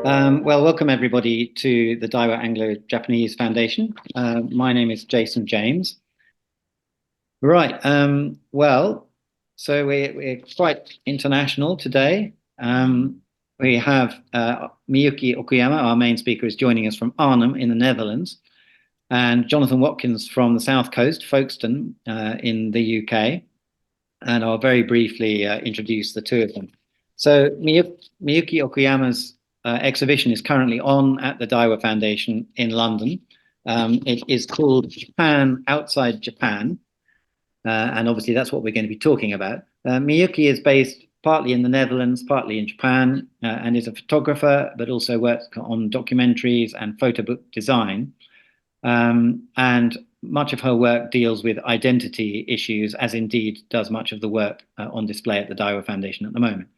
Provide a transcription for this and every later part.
Well, welcome everybody to the Daiwa Anglo-Japanese Foundation. My name is Jason James. Right, well, so we're quite international today. We have Miyuki Okuyama, our main speaker, is joining us from Arnhem in the Netherlands, and Jonathan Watkins from the South Coast, Folkestone, in the UK. And I'll very briefly introduce the two of them. So Miyuki Okuyama's exhibition is currently on at the Daiwa Foundation in London. It is called Japan Outside Japan, and obviously that's what we're going to be talking about. Miyuki is based partly in the Netherlands, partly in Japan, and is a photographer, but also works on documentaries and photo book design. And much of her work deals with identity issues, as indeed does much of the work on display at the Daiwa Foundation at the moment.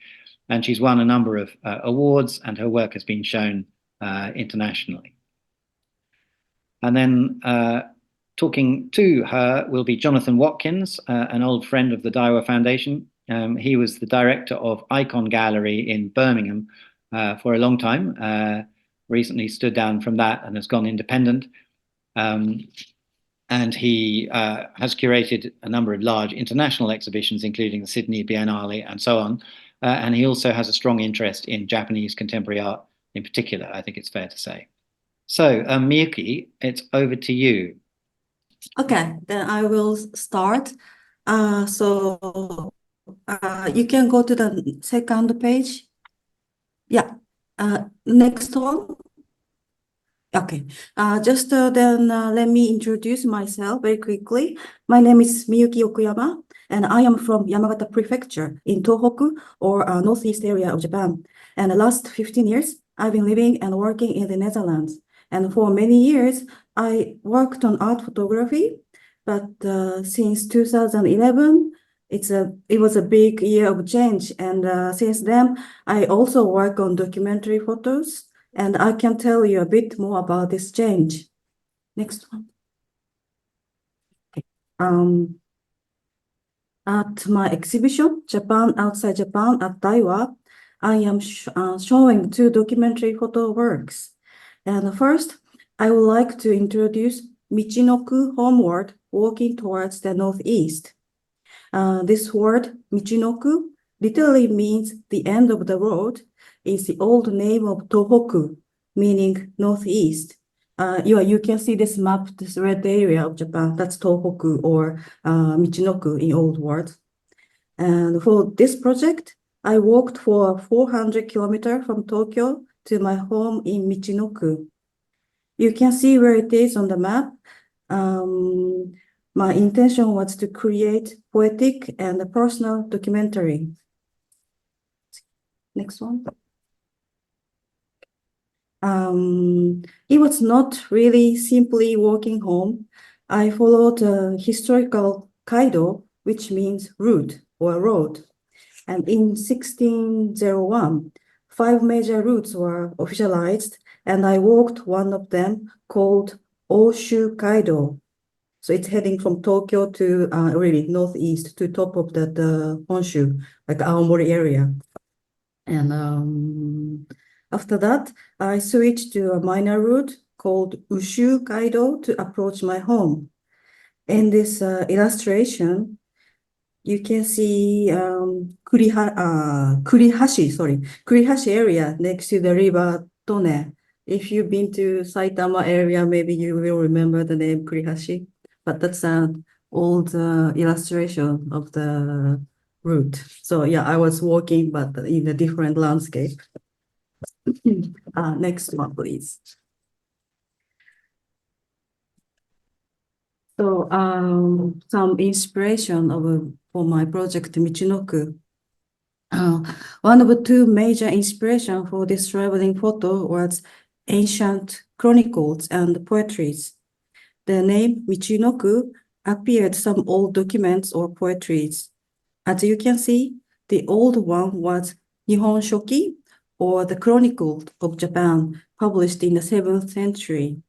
And she's won a number of awards, and her work has been shown internationally. And then talking to her will be Jonathan Watkins, an old friend of the Daiwa Foundation. He was the director of Icon Gallery in Birmingham for a long time, recently stood down from that and has gone independent. And he has curated a number of large international exhibitions, including the Sydney Biennale and so on. And he also has a strong interest in Japanese contemporary art in particular, I think it's fair to say. So, Miyuki, it's over to you. Okay, then I will start. You can go to the second page. Yeah, next one. Okay, let me introduce myself very quickly. My name is Miyuki Okuyama, and I am from Yamagata Prefecture in Tohoku, or northeast area of Japan. And the last 15 years, I've been living and working in the Netherlands. And for many years, I worked on art photography, but since 2011, it was a big year of change. And since then, I also work on documentary photos. And I can tell you a bit more about this change. Next one. Okay. At my exhibition, Japan Outside Japan at Daiwa, I am showing two documentary photo works. And first, I would like to introduce Michinoku Homeward, walking towards the northeast. This word, Michinoku, literally means the end of the road. Is the old name of Tohoku, meaning northeast. You can see this map, this red area of Japan. That's Tohoku, or Michinoku in old words. And for this project, I walked for 400 kilometers from Tokyo to my home in Michinoku. You can see where it is on the map. My intention was to create poetic and a personal documentary. Next one. It was not really simply walking home. I followed a historical kaido, which means route or road. And in 1601, 5 major routes were officialized, and I walked one of them called Oshu Kaido. So it's heading from Tokyo to really northeast to top of the Honshu, like Aomori area. And after that, I switched to a minor route called Ushu Kaido to approach my home. In this illustration, you can see Kurihashi area next to the river Tone. If you've been to Saitama area, maybe you will remember the name Kurihashi, but that's an old illustration of the route. So yeah, I was walking, but in a different landscape. Next one, please. So some inspiration for my project Michinoku. One of the two major inspirations for this traveling photo was ancient chronicles and poetries. The name Michinoku appeared some old documents or poetries. As you can see, the old one was Nihon Shoki, or the Chronicle of Japan, published in the 7th century.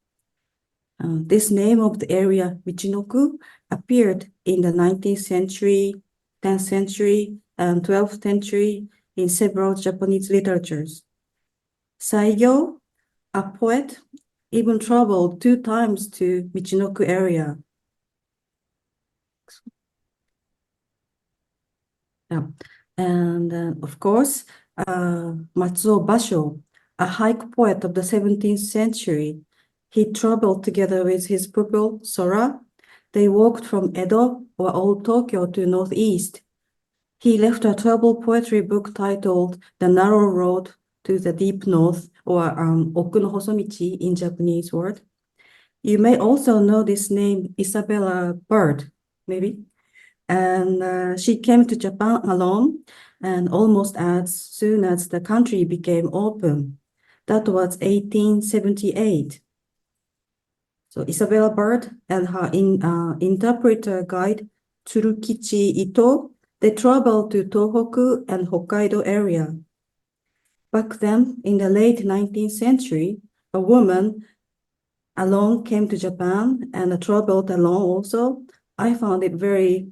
This name of the area, Michinoku, appeared in the 19th century, 10th century, and 12th century in several Japanese literatures. Saigyo, a poet, even traveled 2 times to Michinoku area. Yeah. And of course, Matsuo Basho, a haiku poet of the 17th century, he traveled together with his pupil, Sora. They walked from Edo or Old Tokyo to Northeast. He left a travel poetry book titled The Narrow Road to the Deep North, or Oku no Hosomichi in Japanese word. You may also know this name, Isabella Bird, maybe. And she came to Japan alone, and almost as soon as the country became open. That was 1878. So Isabella Bird and her interpreter guide, Tsurukichi Ito, they traveled to Tohoku and Hokkaido area. Back then, in the late 19th century, a woman alone came to Japan and traveled alone also. I found it very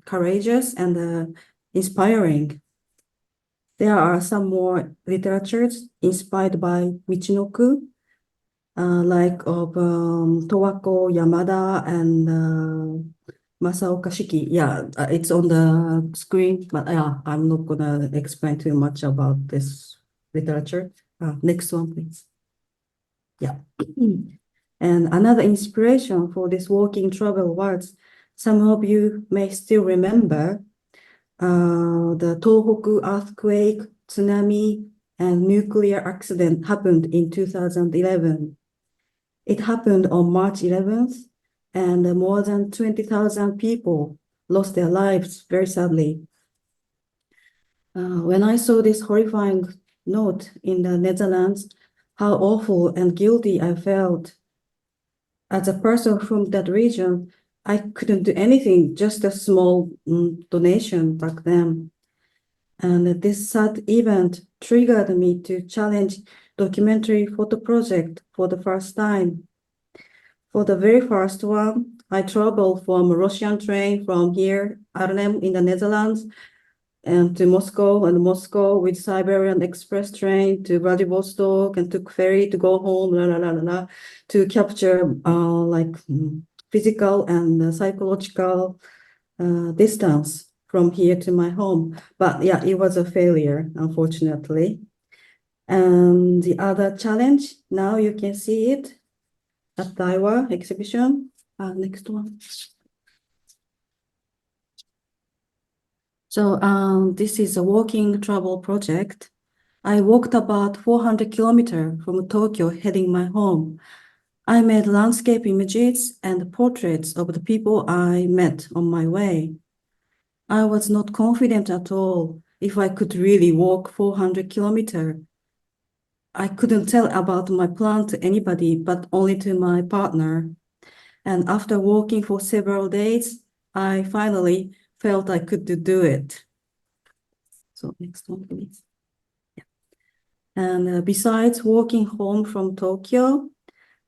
courageous and inspiring. There are some more literatures inspired by Michinoku, like of Towako Yamada and Masaoka Shiki. Yeah, it's on the screen, but yeah, I'm not gonna explain too much about this literature. Next one, please. Yeah. And another inspiration for this walking travel was, some of you may still remember the Tohoku earthquake, tsunami, and nuclear accident happened in 2011. It happened on March 11th, and more than 20,000 people lost their lives very sadly. When I saw this horrifying note in the Netherlands, how awful and guilty I felt. As a person from that region, I couldn't do anything, just a small donation back then. And this sad event triggered me to challenge documentary photo project for the first time. For the very first one, I traveled from a Russian train from here, Arnhem in the Netherlands, and to Moscow, and Moscow with Siberian Express train to Vladivostok, and took ferry to go home, to capture like physical and psychological distance from here to my home. But yeah, it was a failure, unfortunately. And the other challenge, now you can see it at Daiwa exhibition. Next one. So this is a walking travel project. I walked about 400 kilometers from Tokyo heading my home. I made landscape images and portraits of the people I met on my way. I was not confident at all if I could really walk 400 kilometers. I couldn't tell about my plan to anybody, but only to my partner. And after walking for several days, I finally felt I could do it. So next one, please. Yeah. And besides walking home from Tokyo,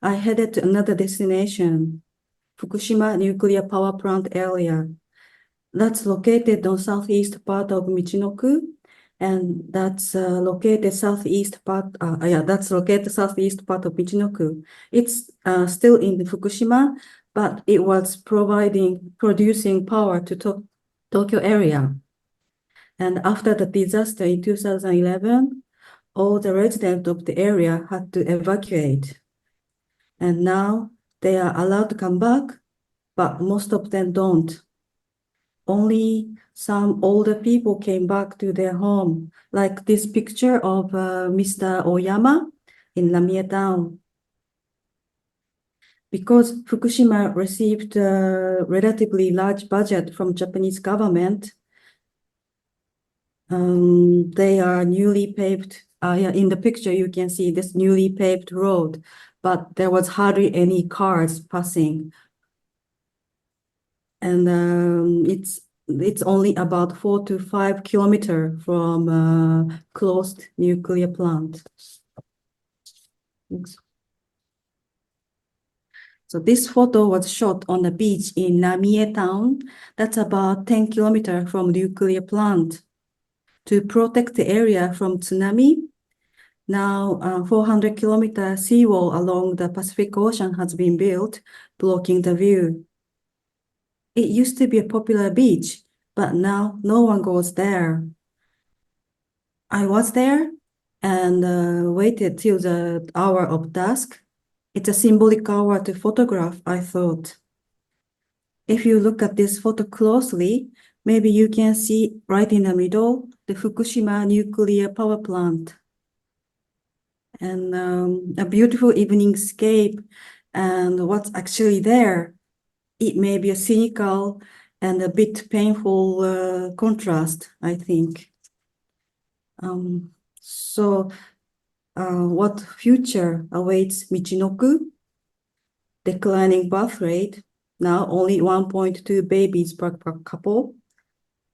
I headed to another destination, Fukushima nuclear power plant area. That's located on southeast part of Michinoku, and that's located southeast part. That's located southeast part of Michinoku. It's still in Fukushima, but it was producing power to Tokyo area. And after the disaster in 2011, all the residents of the area had to evacuate. And now they are allowed to come back, but most of them don't. Only some older people came back to their home, like this picture of Mr. Oyama in Lamie Town. Because Fukushima received a relatively large budget from Japanese government, they are newly paved. In the picture, you can see this newly paved road, but there was hardly any cars passing. And it's only about 4 to 5 kilometers from a closed nuclear plant. So this photo was shot on the beach in Lamie Town. That's about 10 kilometers from nuclear plant. To protect the area from tsunami, Now, 400-kilometer seawall along the Pacific Ocean has been built, blocking the view. It used to be a popular beach, but now no one goes there. I was there and waited till the hour of dusk. It's a symbolic hour to photograph, I thought. If you look at this photo closely, maybe you can see right in the middle, the Fukushima nuclear power plant. And a beautiful evening scape. And what's actually there, it may be a cynical and a bit painful contrast, I think. What future awaits Michinoku? Declining birth rate, now only 1.2 babies per couple.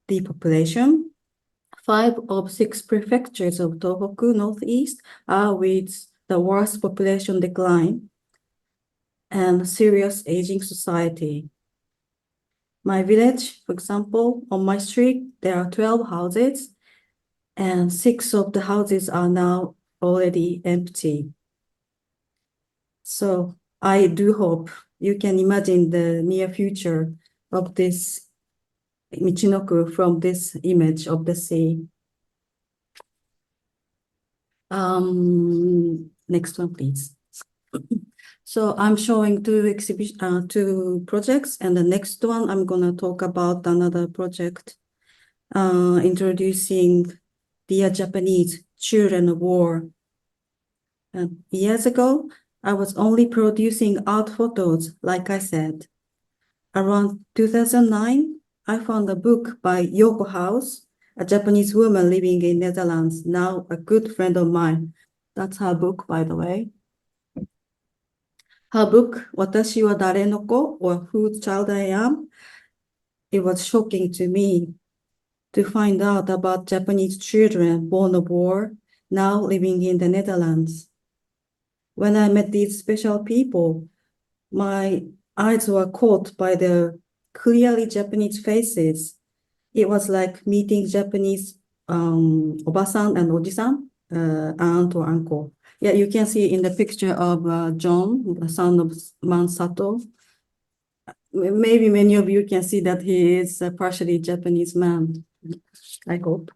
Depopulation. 5 of 6 prefectures of Tohoku Northeast are with the worst population decline and serious aging society. My village, for example, on my street, there are 12 houses, and 6 of the houses are now already empty. So I do hope you can imagine the near future of this Michinoku from this image of the sea. Next one, please. So I'm showing two projects, and the next one I'm gonna talk about another project, introducing Dear Japanese Children of War. Years ago, I was only producing art photos, like I said. Around 2009, I found a book by Yoko House, a Japanese woman living in Netherlands, now a good friend of mine. That's her book, by the way. Her book, Watashi wa Dare no Ko, or Whose Child I Am, it was shocking to me to find out about Japanese children born of war, now living in the Netherlands. When I met these special people, my eyes were caught by their clearly Japanese faces. It was like meeting Japanese obasan and ojisan, aunt or uncle. Yeah, you can see in the picture of John, the son of Mansato. Maybe many of you can see that he is a partially Japanese man, I hope.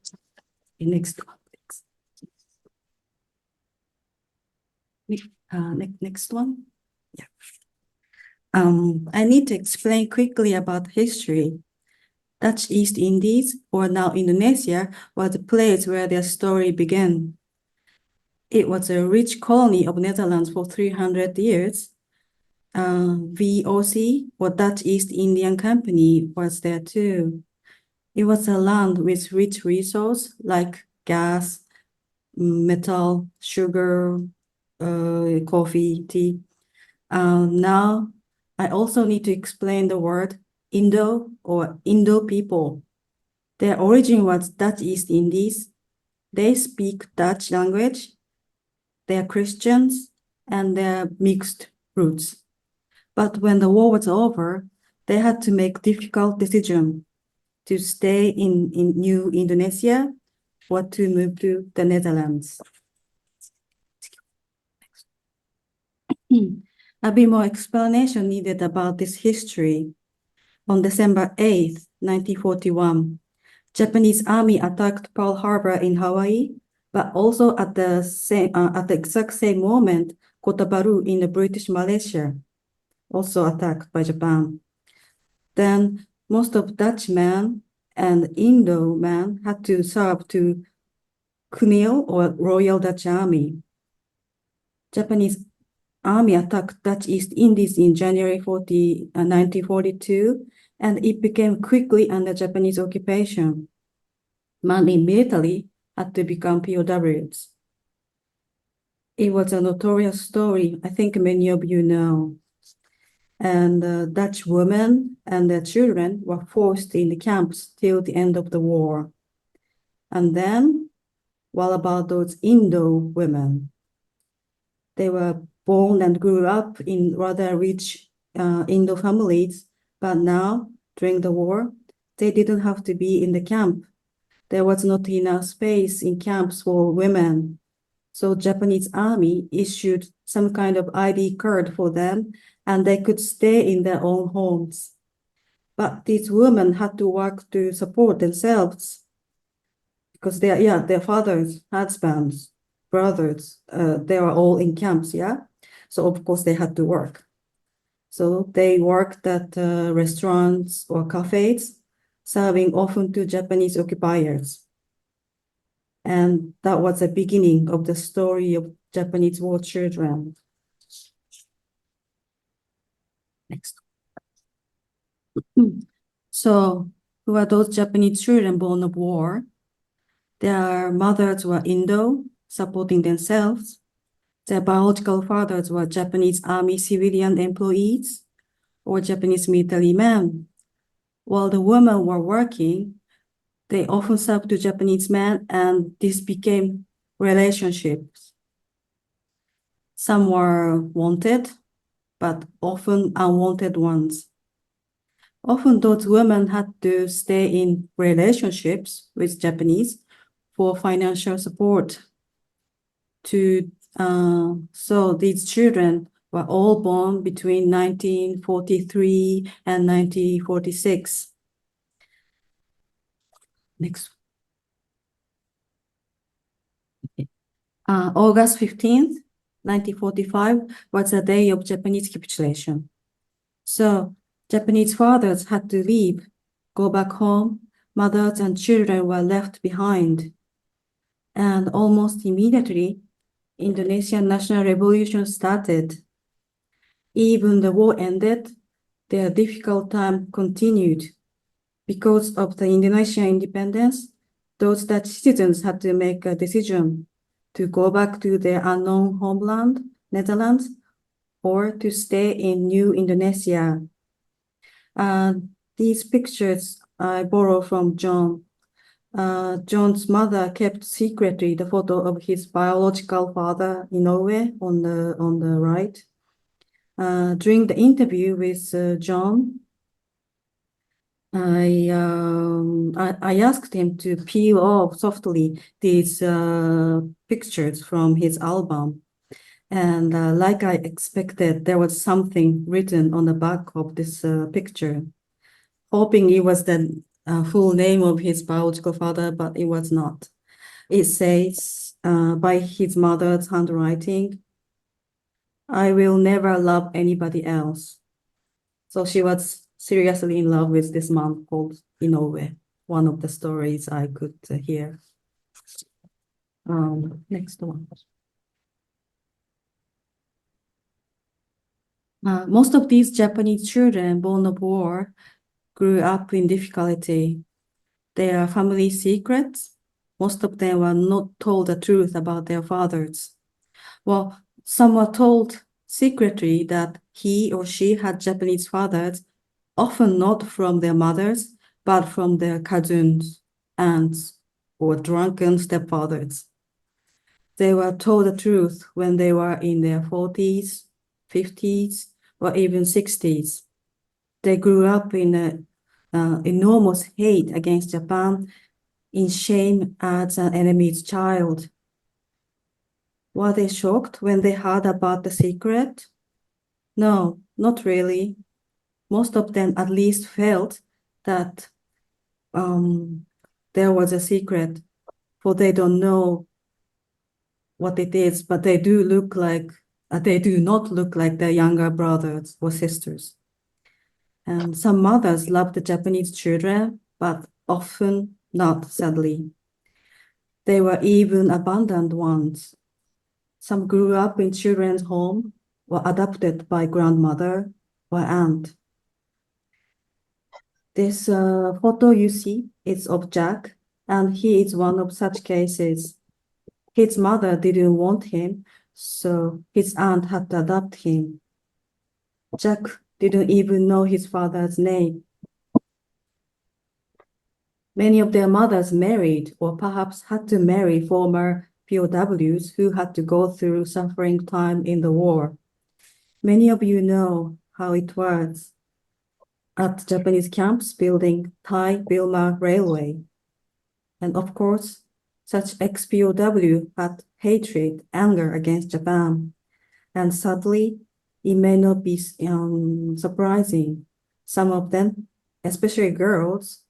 Next one, please. Next one. Yeah. I need to explain quickly about history. Dutch East Indies, or now Indonesia, was the place where their story began. It was a rich colony of Netherlands for 300 years. VOC, or Dutch East Indian Company, was there too. It was a land with rich resources like gas, metal, sugar, coffee, tea. Now, I also need to explain the word Indo or Indo people. Their origin was Dutch East Indies. They speak Dutch language. They are Christians and they're mixed roots. But when the war was over, they had to make difficult decision to stay in New Indonesia or to move to the Netherlands. A bit more explanation needed about this history. On December 8th, 1941, Japanese army attacked Pearl Harbor in Hawaii, but also at the exact same moment, Kota Baru in the British Malaysia, also attacked by Japan. Then most of Dutch men and Indo men had to serve to KNIL or Royal Dutch Army. Japanese army attacked Dutch East Indies in January 1942, and it became quickly under Japanese occupation. Men immediately had to become POWs. It was a notorious story, I think many of you know. And Dutch women and their children were forced in the camps till the end of the war. And then, what about those Indo women? They were born and grew up in rather rich Indo families, but now, during the war, they didn't have to be in the camp. There was not enough space in camps for women. So Japanese army issued some kind of ID card for them, and they could stay in their own homes. But these women had to work to support themselves because their fathers, husbands, brothers, they were all in camps, yeah? So of course they had to work. So they worked at restaurants or cafes, serving often to Japanese occupiers. And that was the beginning of the story of Japanese war children. Next. So, who are those Japanese children born of war? Their mothers were Indo, supporting themselves. Their biological fathers were Japanese army civilian employees or Japanese military men. While the women were working, they often served to Japanese men, and this became relationships. Some were wanted, but often unwanted ones. Often those women had to stay in relationships with Japanese for financial support. So these children were all born between 1943 and 1946. Next. August 15th, 1945 was the day of Japanese capitulation. So Japanese fathers had to leave, go back home. Mothers and children were left behind. And almost immediately, Indonesian national revolution started. Even the war ended, their difficult time continued. Because of the Indonesian independence, those Dutch citizens had to make a decision to go back to their unknown homeland, Netherlands, or to stay in New Indonesia. These pictures I borrow from John. John's mother kept secretly the photo of his biological father, Inoue, on the right. During the interview with John, I asked him to peel off softly these pictures from his album. And like I expected, there was something written on the back of this picture, hoping it was the full name of his biological father, but it was not. It says, by his mother's handwriting, "I will never love anybody else." So she was seriously in love with this man called Inoue, one of the stories I could hear. Next one. Most of these Japanese children born of war grew up in difficulty. Their family secrets, most of them were not told the truth about their fathers. Well, some were told secretly that he or she had Japanese fathers, often not from their mothers, but from their cousins, aunts, or drunken stepfathers. They were told the truth when they were in their 40s, 50s, or even 60s. They grew up in an enormous hate against Japan, in shame as an enemy's child. Were they shocked when they heard about the secret? No, not really. Most of them at least felt that there was a secret, for they don't know what it is, but they do not look like their younger brothers or sisters. And some mothers loved the Japanese children, but often not, sadly. They were even abandoned ones. Some grew up in children's home or adopted by grandmother or aunt. This photo you see is of Jack, and he is one of such cases. His mother didn't want him, so his aunt had to adopt him. Jack didn't even know his father's name. Many of their mothers married or perhaps had to marry former POWs who had to go through suffering time in the war. Many of you know how it was at Japanese camps building Thai-Burma Railway. And of course, Such ex-POW had hatred, anger against Japan. And sadly, it may not be surprising. Some of them, especially girls,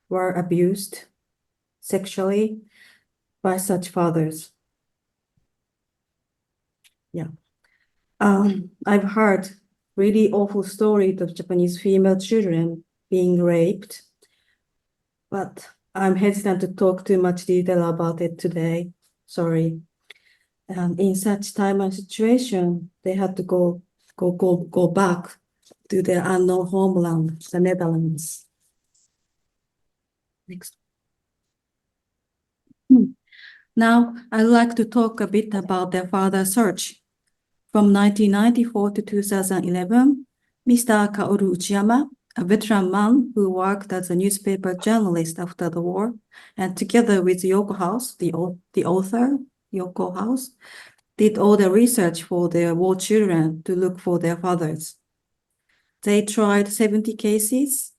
were abused sexually by such fathers. Yeah. I've heard really awful stories of Japanese female children being raped, but I'm hesitant to talk too much detail about it today. Sorry. In such time and situation, they had to go back to their unknown homeland, the Netherlands. Next. Now, I'd like to talk a bit about their father's search. From 1994 to 2011, Mr. Kaoru Uchiyama, a veteran man who worked as a newspaper journalist after the war, and together with Yoko House, the author, Yoko House, did all the research for their war children to look for their fathers. They tried 70 cases,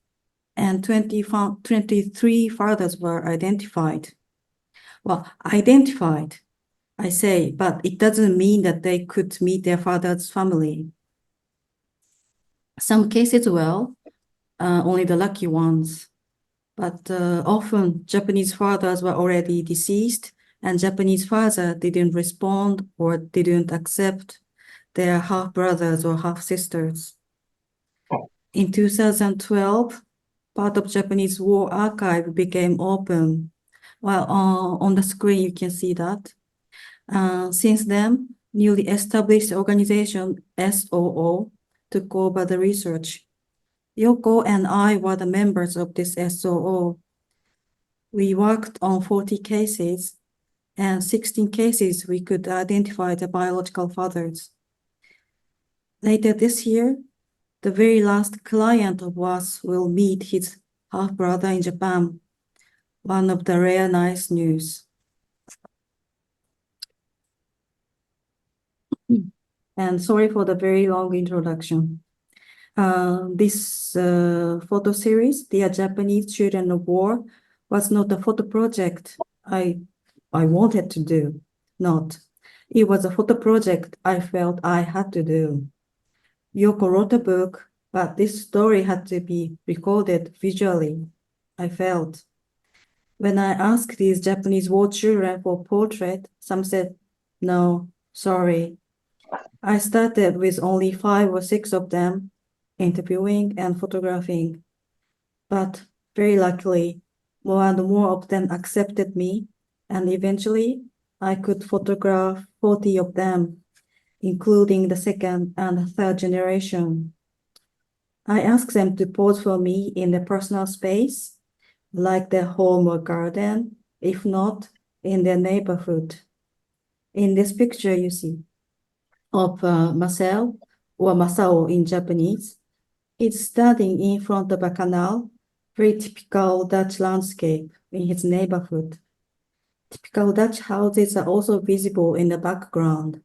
and 23 fathers were identified. Well, identified, I say, but it doesn't mean that they could meet their father's family. Some cases, well, only the lucky ones. But often Japanese fathers were already deceased, and Japanese father didn't respond or didn't accept their half-brothers or half-sisters. In 2012, part of Japanese war archive became open. Well, on the screen you can see that. Since then, newly established organization SOO took over the research. Yoko and I were the members of this SOO. We worked on 40 cases, and 16 cases we could identify the biological fathers. Later this year, the very last client of us will meet his half-brother in Japan, one of the rare nice news. And sorry for the very long introduction. This photo series, Dear Japanese Children of War, was not a photo project I wanted to do, not. It was a photo project I felt I had to do. Yoko wrote a book, but this story had to be recorded visually, I felt. When I asked these Japanese war children for portrait, some said, no, sorry. I started with only 5 or 6 of them, interviewing and photographing. But very luckily, more and more of them accepted me, and eventually I could photograph 40 of them, including the second and third generation. I asked them to pose for me in the personal space, like their home or garden, if not in their neighborhood. In this picture you see of Marcel, or Masao in Japanese, is standing in front of a canal, very typical Dutch landscape in his neighborhood. Typical Dutch houses are also visible in the background.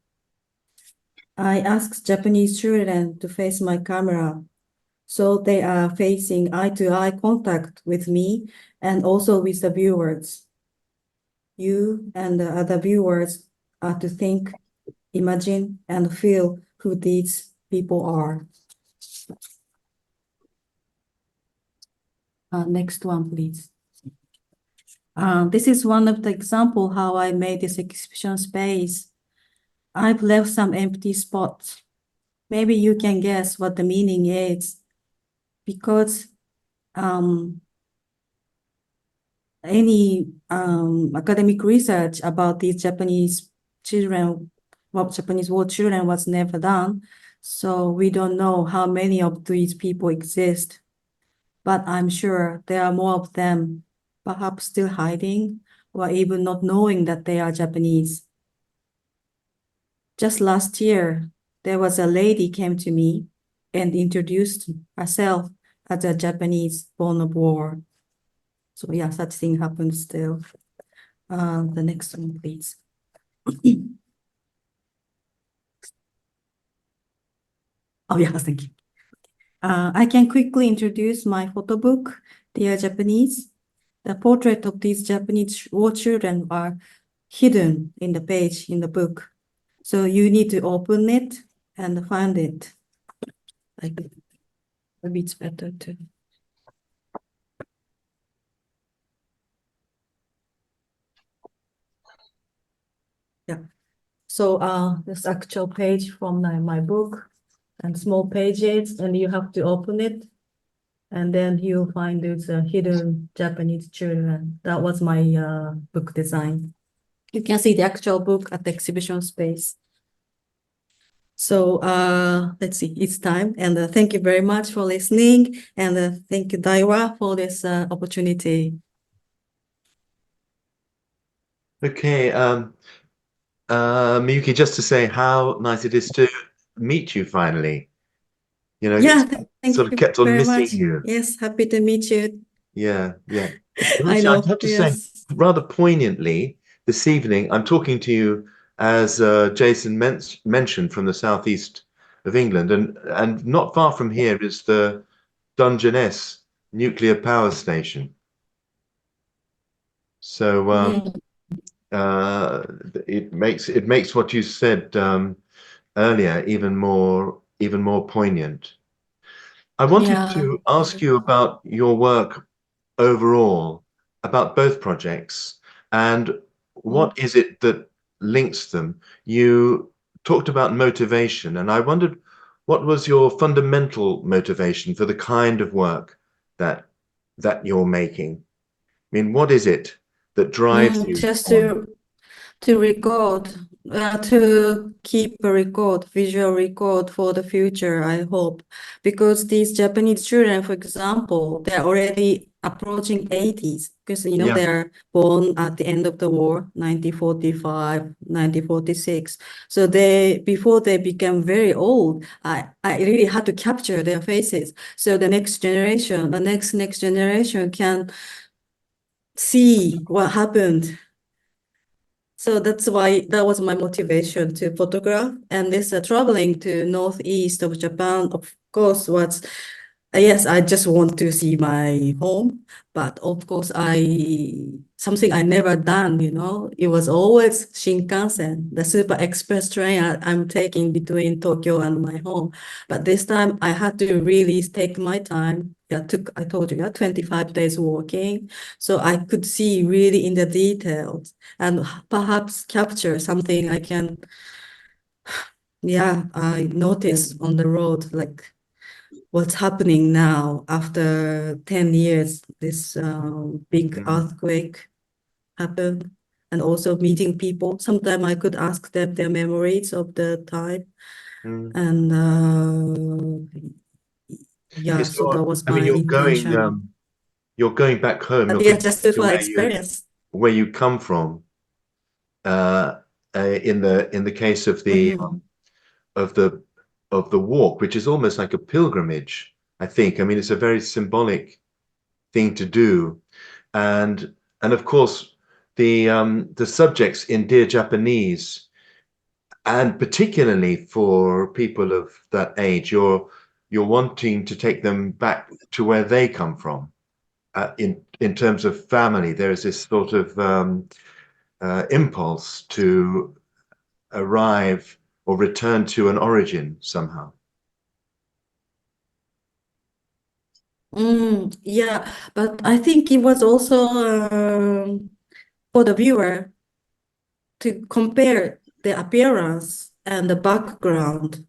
I asked Japanese children to face my camera, so they are facing eye-to-eye contact with me and also with the viewers. You and the other viewers are to think, imagine, and feel who these people are. Next one, please. This is one of the example how I made this exhibition space. I've left some empty spots. Maybe you can guess what the meaning is, because any academic research about these Japanese children, Japanese war children was never done. So we don't know how many of these people exist, but I'm sure there are more of them, perhaps still hiding or even not knowing that they are Japanese. Just last year, there was a lady came to me and introduced herself as a Japanese born of war. So yeah, such thing happens still. The next one, please. Oh yeah, thank you. I can quickly introduce my photo book, Dear Japanese. the portrait of these Japanese war children are hidden in the page in the book. So you need to open it and find it. Like, maybe it's better to. Yeah. So this actual page from my book and small pages, and you have to open it. And then you'll find those hidden Japanese children. That was my book design. You can see the actual book at the exhibition space. So let's see, it's time. And thank you very much for listening. And thank you, Daiwa, for this opportunity. Okay, Miyuki, just to say how nice it is to meet you finally. You know, Yeah, it's thank sort of you kept on very missing much. you. Yes, happy to meet you. Yeah, yeah. But I actually, I'd know, have to say, yes. rather poignantly, this evening, I'm talking to you as Jason mentioned from the southeast of England, and not far from here is the Dungeness nuclear power station. So it makes what you said earlier even more poignant. I wanted Yeah. to ask you about your work overall, about both projects, and what is it that links them? You talked about motivation, and I wondered what was your fundamental motivation for the kind of work that you're making? I mean, what is it that drives you Just on? to record, to keep a record, visual record for the future, I hope. Because these Japanese children, for example, they're already approaching 80s, because, you know, Yeah. they're born at the end of the war, 1945, 1946. So before they became very old, I really had to capture their faces. So the next generation, the next generation can see what happened. So that's why that was my motivation to photograph. And this traveling to northeast of Japan, of course, was yes, I just want to see my home, but of course, something I never done. You know, it was always Shinkansen, the super express train I'm taking between Tokyo and my home. But this time I had to really take my time. Yeah, I told you, 25 days walking, so I could see really in the details and perhaps capture something I can. Yeah, I noticed on the road, like what's happening now after 10 years, this big Mm, earthquake happened, and also meeting people. Sometimes I could ask them their memories of the time. mm. And yeah, Yes, so that was I mean, my intention. you're going back home. But You're yeah, going just to for experience. where you come from. In the case of Mhm. of the the walk, which is almost like a pilgrimage, I think. I mean, it's a very symbolic thing to do, and of course the subjects in Dear Japanese, and particularly for people of that age, you're wanting to take them back to where they come from. In terms of family, there is this sort of impulse to arrive or return to an origin somehow. Yeah, but I think it was also for the viewer to compare the appearance and the background.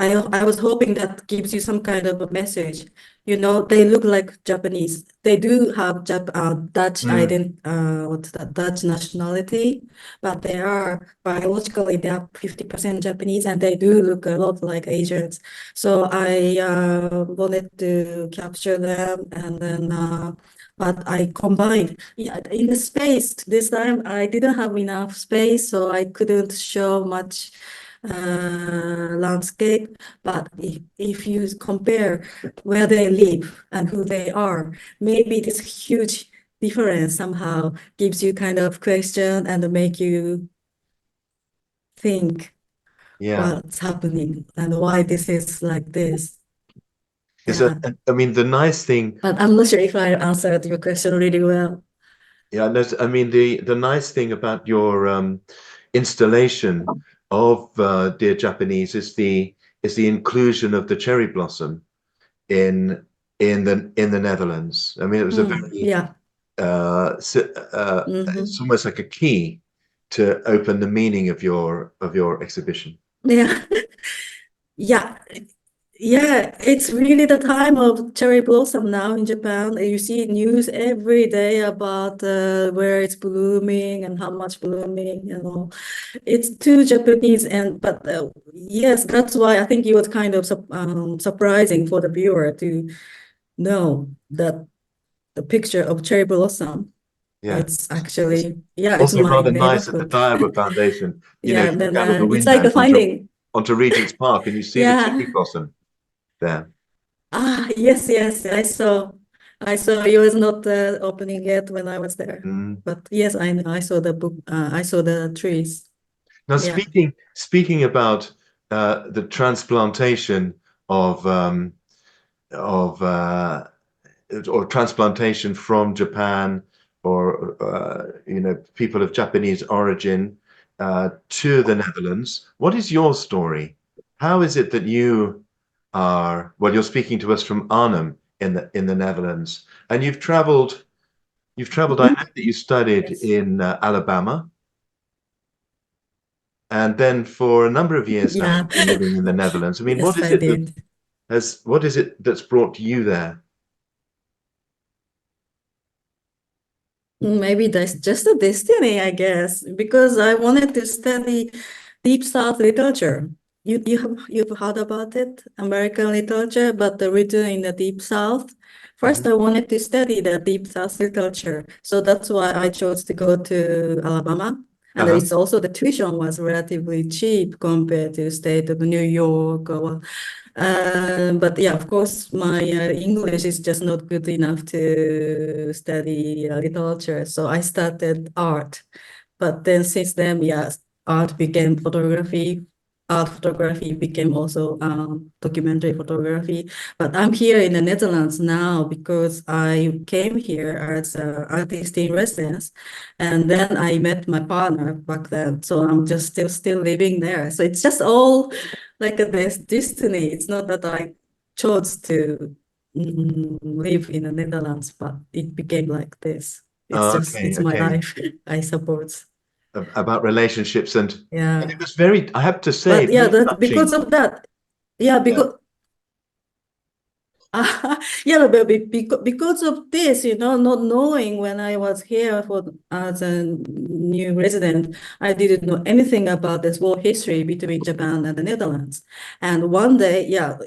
I was hoping that gives you some kind of a message. You know, they look like Japanese. They do have Dutch Mm, what's that, Dutch nationality, but they are biologically they are 50% Japanese, and they do look a lot like Asians. So I wanted to capture them, and then but I combined. Yeah, in the space this time I didn't have enough space, so I couldn't show much landscape. But if you compare where they live and who they are, maybe this huge difference somehow gives you kind of question and make you think yeah. what's happening and why this is like this. I mean, the nice thing, But I'm not sure if I answered your question really well. yeah, no, I mean, the nice thing about your installation of Dear Japanese is the inclusion of the cherry blossom in the Netherlands. I mean, it was a very Yeah. it's almost like a key to open the meaning of your exhibition. Yeah. Yeah. Yeah, it's really the time of cherry blossom now in Japan. You see news every day about where it's blooming and how much blooming, you know. It's too Japanese, but yes, that's why I think it was kind of surprising for the viewer to know that the picture of cherry blossom. Yeah. It's actually, it's Also my rather nice at the neighborhood. Daiwa Foundation. You know, Yeah, you look then out of the it's like window a finding. onto Regent's Park and you see the cherry Yeah. blossom there. Yes, I saw. It was not opening yet when I was there. Mm. But yes, I know. I saw the book. I saw the trees. Now, Yeah. speaking about the transplantation of of uh, or transplantation from Japan or you know, people of Japanese origin to the Netherlands, what is your story? How is it that you are, well, you're speaking to us from Arnhem in the Netherlands, and you've traveled. I know that you studied Yes. in Alabama, and then for a number of years now Yeah. you've been living in the Netherlands. I mean, Yes, I did. what is it that's brought you there? Maybe that's just a destiny, I guess, because I wanted to study Deep South literature. You've heard about it, American literature, but written in the Deep South. First, I wanted to study the Deep South literature, so that's why I chose to go to Alabama. And it's also the tuition was relatively cheap compared to state of New York or but yeah, of course, my English is just not good enough to study literature. So I started art. But then since then, yes, art became photography. Art photography became also documentary photography. But I'm here in the Netherlands now because I came here as an artist in residence. And then I met my partner back then. So I'm just still living there. So it's just all like this destiny. It's not that I chose to live in the Netherlands, but it became like this. It's my Okay. life, I suppose. About relationships and Yeah. it was very, I have to say, But yeah, very that touching. because of that, yeah, Yeah. yeah, but because of this, not knowing when I was here as a new resident, I didn't know anything about this war history between Japan and the Netherlands. And one day, yeah,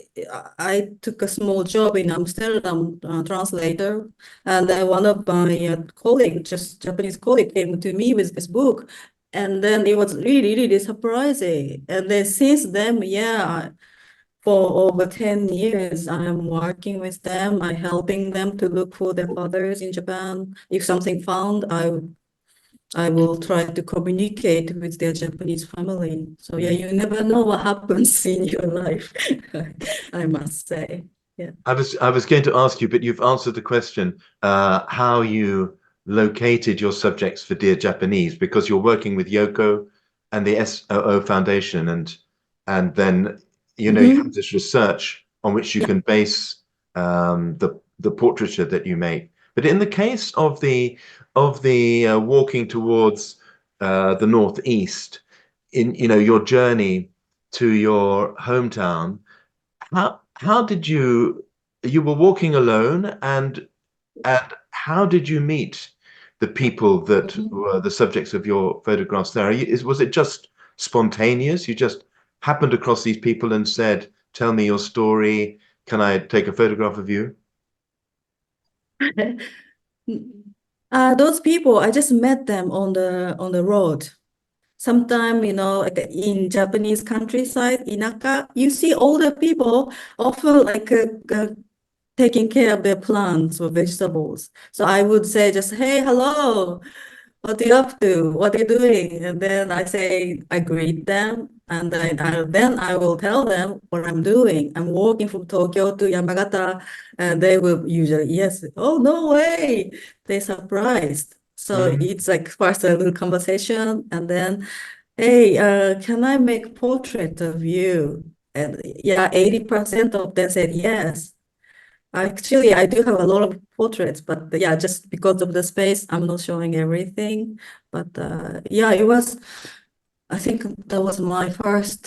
I took a small job in Amsterdam, translator, and then one of my colleagues, just Japanese colleague, came to me with this book, and then it was really, really surprising. And then since then, yeah. For over 10 years, I'm working with them. I'm helping them to look for their fathers in Japan. If something found, I will try to communicate with their Japanese family. So yeah, you never know what happens in your life, I must say. Yeah. I was going to ask you, but you've answered the question, how you located your subjects for Dear Japanese, because you're working with Yoko and the SOO Foundation, and then you know you have this research on which you can base the portraiture that you make. But in the case of the walking towards the northeast, in your journey to your hometown, how did you were walking alone, and how did you meet the people that were the subjects of your photographs there? Was it just spontaneous? You just happened across these people and said, "Tell me your story. Can I take a photograph of you?" Those people, I just met them on the road. Sometime, like in Japanese countryside, inaka, you see older people often like taking care of their plants or vegetables. So I would say just, hey, hello, what do you up to? What are you doing? And then I say, I greet them, and then I will tell them what I'm doing. I'm walking from Tokyo to Yamagata, and they will usually, yes, oh, no way. They're surprised. So Mhm. it's like first a little conversation, and then, hey, can I make portrait of you? And yeah, 80% of them said yes. Actually, I do have a lot of portraits, but yeah, just because of the space, I'm not showing everything. But yeah, I think that was my first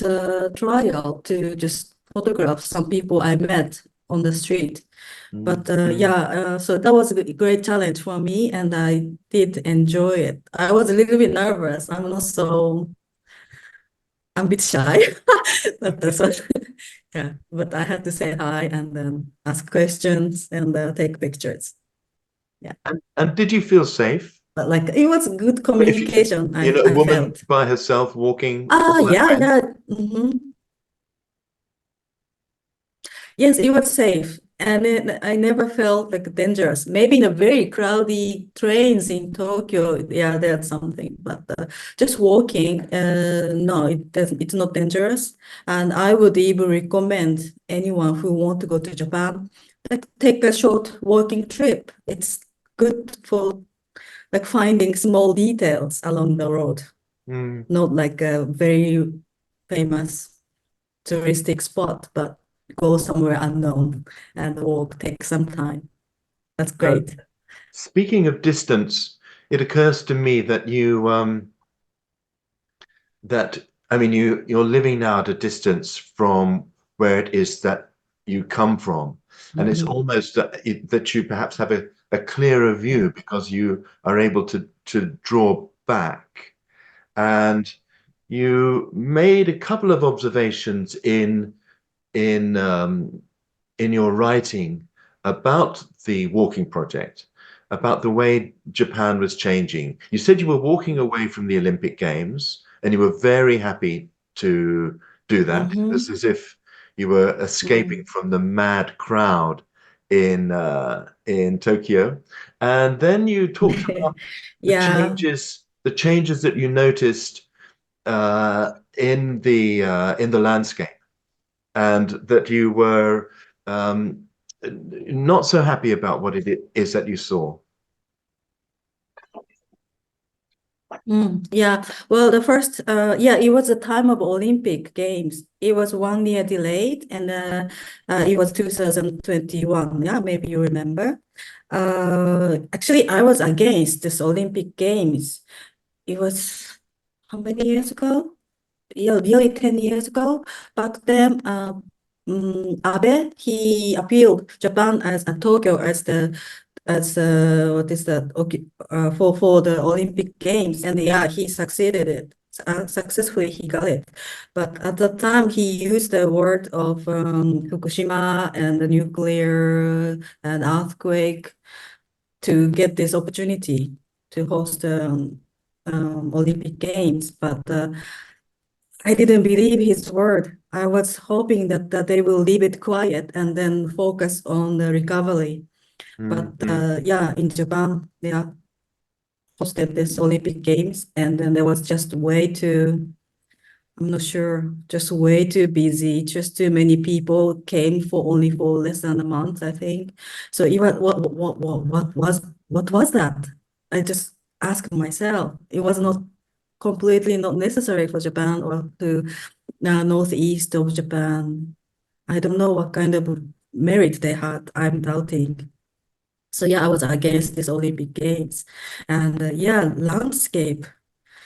trial to just photograph some people I met on the street. But yeah, so that was a great challenge for me, and I did enjoy it. I was a little bit nervous. I'm a bit shy. But that's what, yeah, but I had to say hi and then ask questions and take pictures. And did you feel safe? But like it was good If you, communication, you know, a I woman felt. by herself walking Ah, all that yeah, way? yeah. Yes, it was safe. And I never felt like dangerous. Maybe in a very crowded trains in Tokyo, yeah, there's something. But just walking, no, it's not dangerous. And I would even recommend anyone who want to go to Japan, like take a short walking trip. It's good for like finding small details along the road, Mm. not like a very famous touristic spot, but go somewhere unknown and walk, take some time. That's Uh, great. Speaking of distance, it occurs to me that that I mean you're living now at a distance from where it is that you come from, and it's Mhm. almost that you perhaps have a clearer view because you are able to draw back. And you made a couple of observations in in your writing about the walking project, about the way Japan was changing. You said you were walking away from the Olympic Games and you were very happy to do that. It was Mhm. as if you were escaping Mm. from the mad crowd in Tokyo. And then you talked about Yeah. the changes that you noticed in the landscape, and that you were um, not so happy about what it is that you saw. Yeah, well, the first, yeah, it was the time of Olympic Games. It was 1 year delayed, and it was 2021. Yeah, maybe you remember. Actually, I was against this Olympic Games. It was how many years ago? Yeah, nearly 10 years ago. But then Abe, he appealed Japan as Tokyo as what is that? Okay, for the Olympic Games, and yeah, he succeeded it. Successfully, he got it. But at the time, he used the word of Fukushima and the nuclear and earthquake to get this opportunity to host Olympic Games. But I didn't believe his word. I was hoping that they will leave it quiet and then focus on the recovery. But Mhm. yeah, in Japan, they hosted this Olympic Games, and then there was just way too, I'm not sure, just way too busy. Just too many people came for only for less than a month, I think. So even what was that? I just asked myself. It was not completely not necessary for Japan or to northeast of Japan. I don't know what kind of merit they had. I'm doubting. So yeah, I was against this Olympic Games, and yeah, landscape.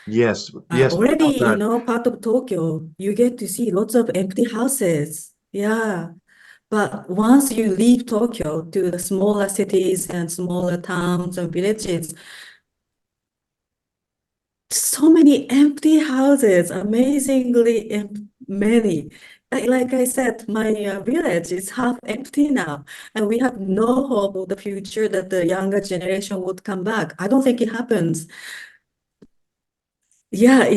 Yes, yes, we Already, got that. part of Tokyo, you get to see lots of empty houses. Yeah, but once you leave Tokyo to the smaller cities and smaller towns and villages, so many empty houses, amazingly many. Like I said, my village is half empty now, and we have no hope of the future that the younger generation would come back. I don't think it happens. Yeah,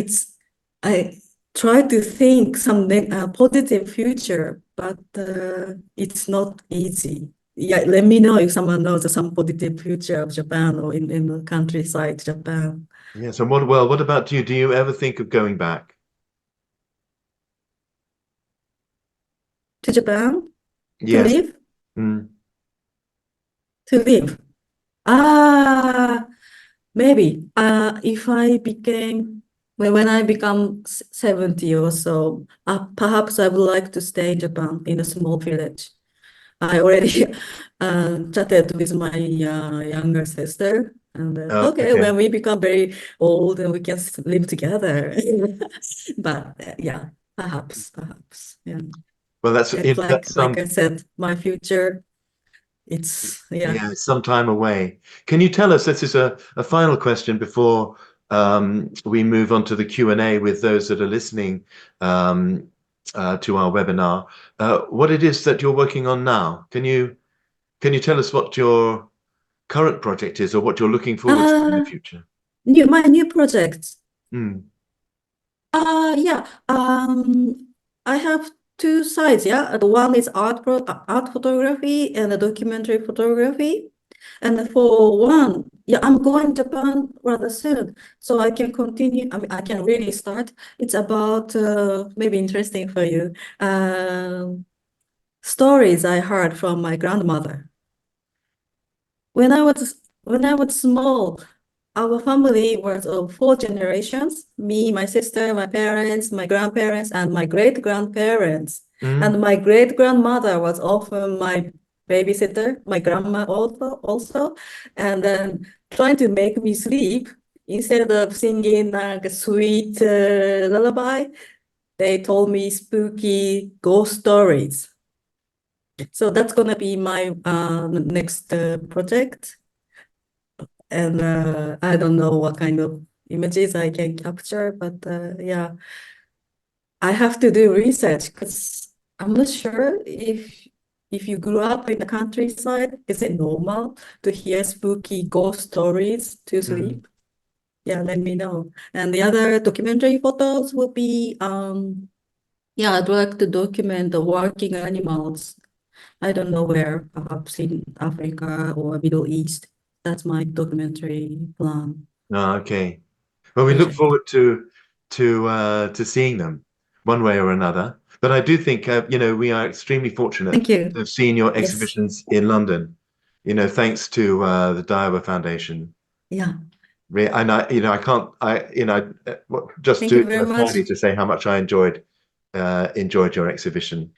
I try to think some positive future, but it's not easy. Yeah, let me know if someone knows some positive future of Japan or in the countryside Japan. Yes. And what about you? Do you ever think of going back? To Japan to Yes. live? Mm. To live. Ah, maybe. If I became when I become 70 or so, perhaps I would like to stay in Japan in a small village. I already chatted with my younger sister, and Oh, okay, okay. when we become very old, and we can live together. But yeah, perhaps, yeah. Well, that's It's that's like I said, my future. Yeah. yeah, it's some time away. Can you tell us, this is a final question before we move on to the Q&A with those that are listening to our webinar, what it is that you're working on now? Can you tell us what your current project is or what you're looking forward to in the future? My new project. Mm, Yeah. I have two sides. Yeah, the one is art photography and the documentary photography. And for one, yeah, I'm going to Japan rather soon, so I can continue. I mean, I can really start. It's about maybe interesting for you. Stories I heard from my grandmother. When I was small, our family was of four generations: me, my sister, my parents, my grandparents, and my great-grandparents. mm. And my great-grandmother was often my babysitter, my grandma also, and then trying to make me sleep instead of singing like a sweet lullaby, they told me spooky ghost stories. So that's gonna be my next project. And I don't know what kind of images I can capture, but yeah, I have to do research because I'm not sure if you grew up in the countryside, is it normal to hear spooky ghost stories to Mm. sleep? Yeah, let me know. And the other documentary photos will be yeah, I'd like to document the working animals. I don't know where, perhaps in Africa or Middle East. That's my documentary plan Oh, okay. Well, we look project. forward to seeing them one way or another. But I do think we are extremely fortunate Thank you. to have seen your Yes. exhibitions in London. Thanks to the Daiwa Foundation. Yeah. And I can't just Thank to you very much. finally to say how much I enjoyed your exhibition.